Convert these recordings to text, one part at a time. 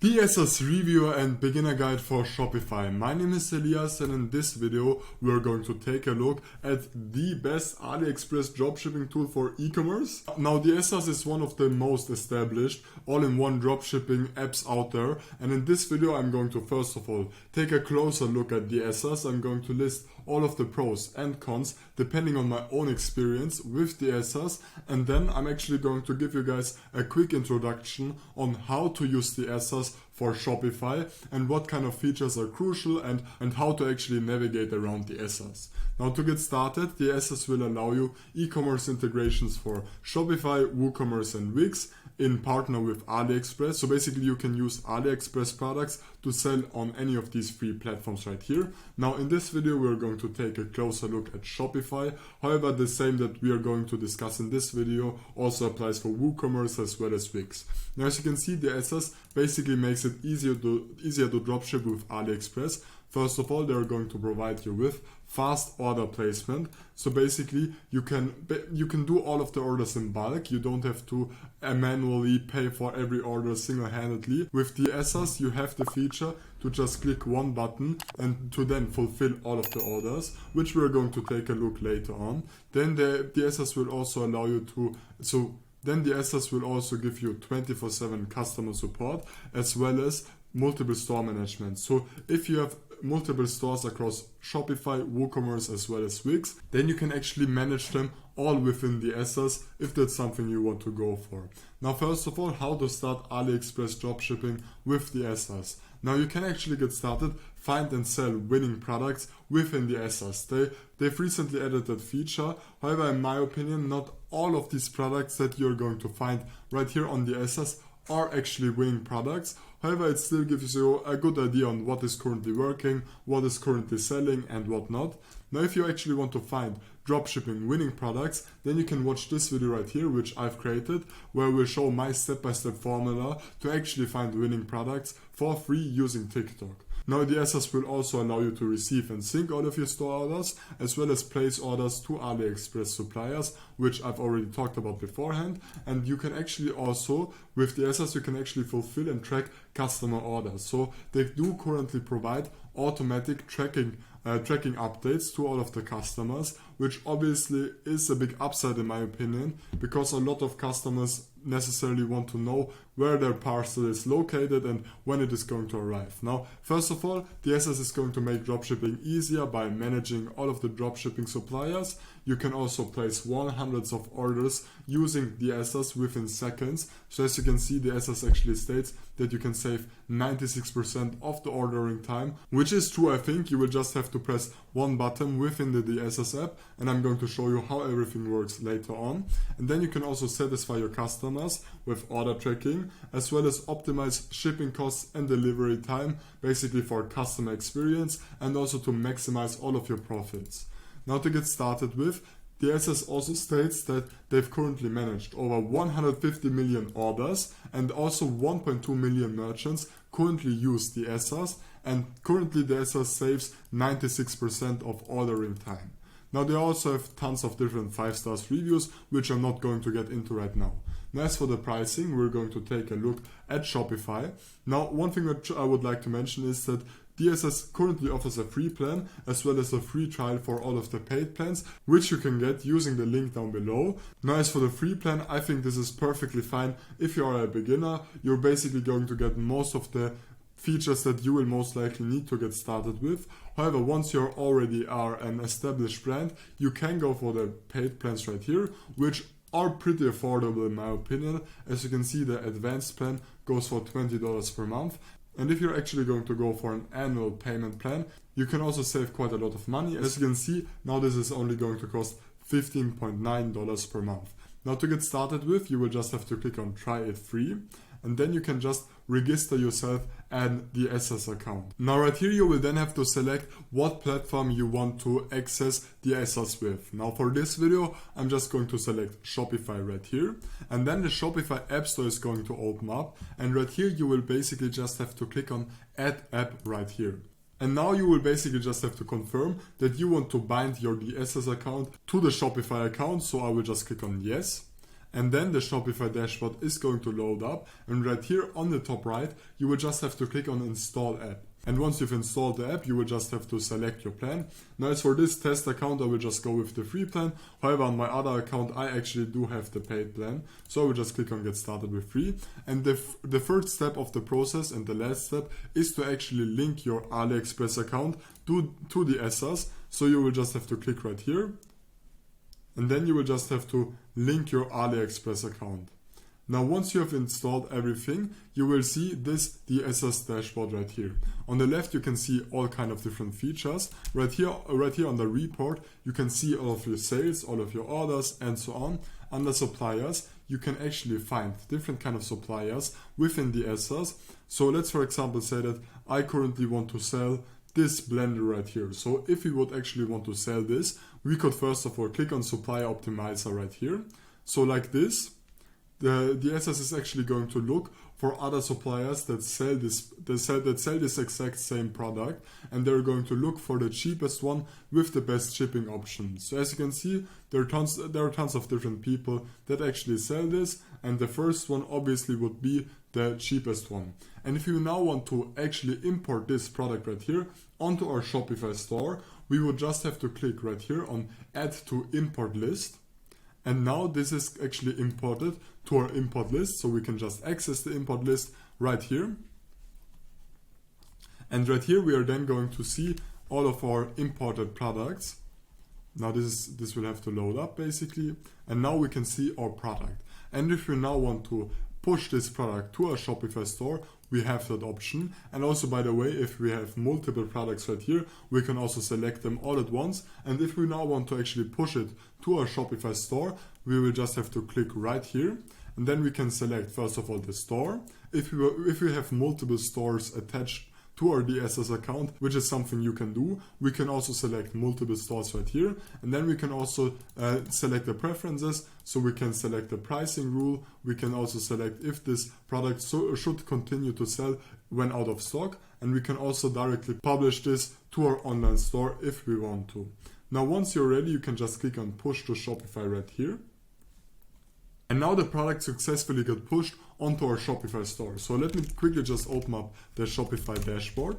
DSers Review and Beginner Guide for Shopify. My name is Elias, and in this video we're going to take a look at the best Aliexpress dropshipping tool for e-commerce. Now DSers is one of the most established all-in-one dropshipping apps out there, and in this video I'm going to first of all take a closer look at DSers. I'm going to list all of the pros and cons depending on my own experience with DSers, and then I'm actually going to give you guys a quick introduction on how to use DSers for Shopify and what kind of features are crucial and how to actually navigate around DSers. Now to get started, DSers will allow you e-commerce integrations for Shopify, WooCommerce and Wix in partner with Aliexpress. So basically you can use Aliexpress products to sell on any of these three platforms right here. Now in this video we're going to take a closer look at Shopify. However, the same that we are going to discuss in this video also applies for WooCommerce as well as Wix. Now as you can see, DSers basically makes it easier to dropship with Aliexpress. First of all, they're going to provide you with fast order placement. So basically you can do all of the orders in bulk. You don't have to manually pay for every order single-handedly. With DSers you have the feature to just click one button and to then fulfill all of the orders, which we're going to take a look later on. Then the DSers will also allow you to DSers will also give you 24/7 customer support as well as multiple store management. So if you have multiple stores across Shopify, WooCommerce as well as Wix, then you can actually manage them all within DSers if that's something you want to go for. Now first of all, how to start Aliexpress dropshipping with DSers. Now you can actually get started, find and sell winning products within DSers. They've recently added that feature. However, in my opinion, not all of these products that you're going to find right here on DSers are actually winning products. However, it still gives you a good idea on what is currently working, what is currently selling and whatnot. Now if you actually want to find dropshipping winning products, then you can watch this video right here, which I've created, where we'll show my step-by-step formula to actually find winning products for free using TikTok. Now DSers will also allow you to receive and sync all of your store orders as well as place orders to Aliexpress suppliers, which I've already talked about beforehand. And you can actually also, with DSers, you can actually fulfill and track customer orders. So they do currently provide automatic tracking updates to all of the customers, which obviously is a big upside in my opinion, because a lot of customers necessarily want to know where their parcel is located and when it is going to arrive. Now, first of all, DSers is going to make dropshipping easier by managing all of the dropshipping suppliers. You can also place hundreds of orders using DSers within seconds. So as you can see, DSers actually states that you can save 96% of the ordering time, which is true. I think you will just have to press one button within the DSers app, and I'm going to show you how everything works later on. And then you can also satisfy your customers with order tracking, as well as optimize shipping costs and delivery time, basically for customer experience and also to maximize all of your profits. Now to get started with, DSers also states that they've currently managed over 150 million orders, and also 1.2 million merchants currently use DSers, and currently DSers saves 96% of ordering time. Now they also have tons of different 5-star reviews, which I'm not going to get into right now. Now as for the pricing, we're going to take a look at Shopify. Now one thing that I would like to mention is that DSers currently offers a free plan as well as a free trial for all of the paid plans, which you can get using the link down below. Now as for the free plan, I think this is perfectly fine. If you are a beginner, you're basically going to get most of the features that you will most likely need to get started with. However, once you already are an established brand, you can go for the paid plans right here, which are pretty affordable in my opinion. As you can see, the advanced plan goes for $20 per month. And if you're actually going to go for an annual payment plan, you can also save quite a lot of money. As you can see, now this is only going to cost $15.9 per month. Now to get started with, you will just have to click on try it free, and then you can just register yourself and the DSers account. Now right here you will then have to select what platform you want to access the DSers with. Now for this video I'm just going to select Shopify right here, and then the Shopify App Store is going to open up, and right here you will basically just have to click on Add App right here. And now you will basically just have to confirm that you want to bind your DSers account to the Shopify account, so I will just click on yes. And then the Shopify dashboard is going to load up, and right here on the top right, you will just have to click on Install App. And once you've installed the app, you will just have to select your plan. Now as for this test account, I will just go with the free plan. However, on my other account, I actually do have the paid plan. So I will just click on Get Started with Free. And the third step of the process and the last step is to actually link your Aliexpress account to the DSers. So you will just have to click right here. And then you will just have to link your Aliexpress account. Now once you have installed everything, you will see this DSers dashboard right here. On the left you can see all kind of different features. Right here on the report you can see all of your sales, all of your orders and so on. Under suppliers you can actually find different kind of suppliers within DSers. So let's for example say that I currently want to sell this blender right here. So if we would actually want to sell this, we could first of all click on Supplier Optimizer right here. So like this. The DSers is actually going to look for other suppliers that sell this exact same product, and they're going to look for the cheapest one with the best shipping option. So as you can see, there are tons of different people that actually sell this, and the first one obviously would be the cheapest one. And if you now want to actually import this product right here onto our Shopify store, we would just have to click right here on Add to Import List. And now this is actually imported to our import list, so we can just access the import list right here. And right here we are then going to see all of our imported products. Now this will have to load up basically, and now we can see our product. And if we now want to push this product to our Shopify store, we have that option. And also, by the way, if we have multiple products right here, we can also select them all at once. And if we now want to actually push it to our Shopify store, we will just have to click right here. And then we can select first of all the store. If we have multiple stores attached to our DSers account, which is something you can do, we can also select multiple stores right here. And then we can also select the preferences. So we can select the pricing rule. We can also select if this product should continue to sell when out of stock. And we can also directly publish this to our online store if we want to. Now once you're ready, you can just click on Push to Shopify right here. And now the product successfully got pushed onto our Shopify store. So let me quickly just open up the Shopify dashboard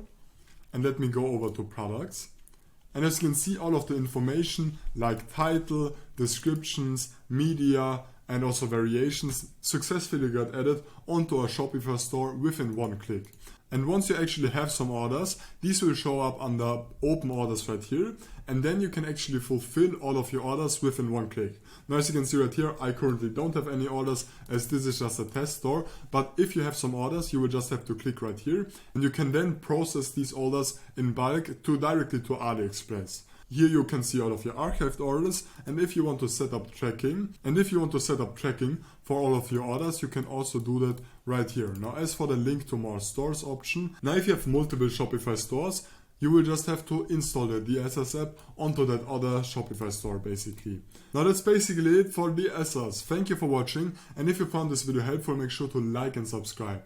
and let me go over to products. And as you can see, all of the information like title, descriptions, media, and also variations successfully got added onto our Shopify store within one click. And once you actually have some orders, these will show up under open orders right here. And then you can actually fulfill all of your orders within one click. Now as you can see right here, I currently don't have any orders as this is just a test store. But if you have some orders, you will just have to click right here. And you can then process these orders in bulk directly to Aliexpress. Here you can see all of your archived orders, and if you want to set up tracking, for all of your orders, you can also do that right here. Now as for the link to more stores option, now if you have multiple Shopify stores, you will just have to install the DSers app onto that other Shopify store basically. Now that's basically it for DSers. Thank you for watching, and if you found this video helpful, make sure to like and subscribe.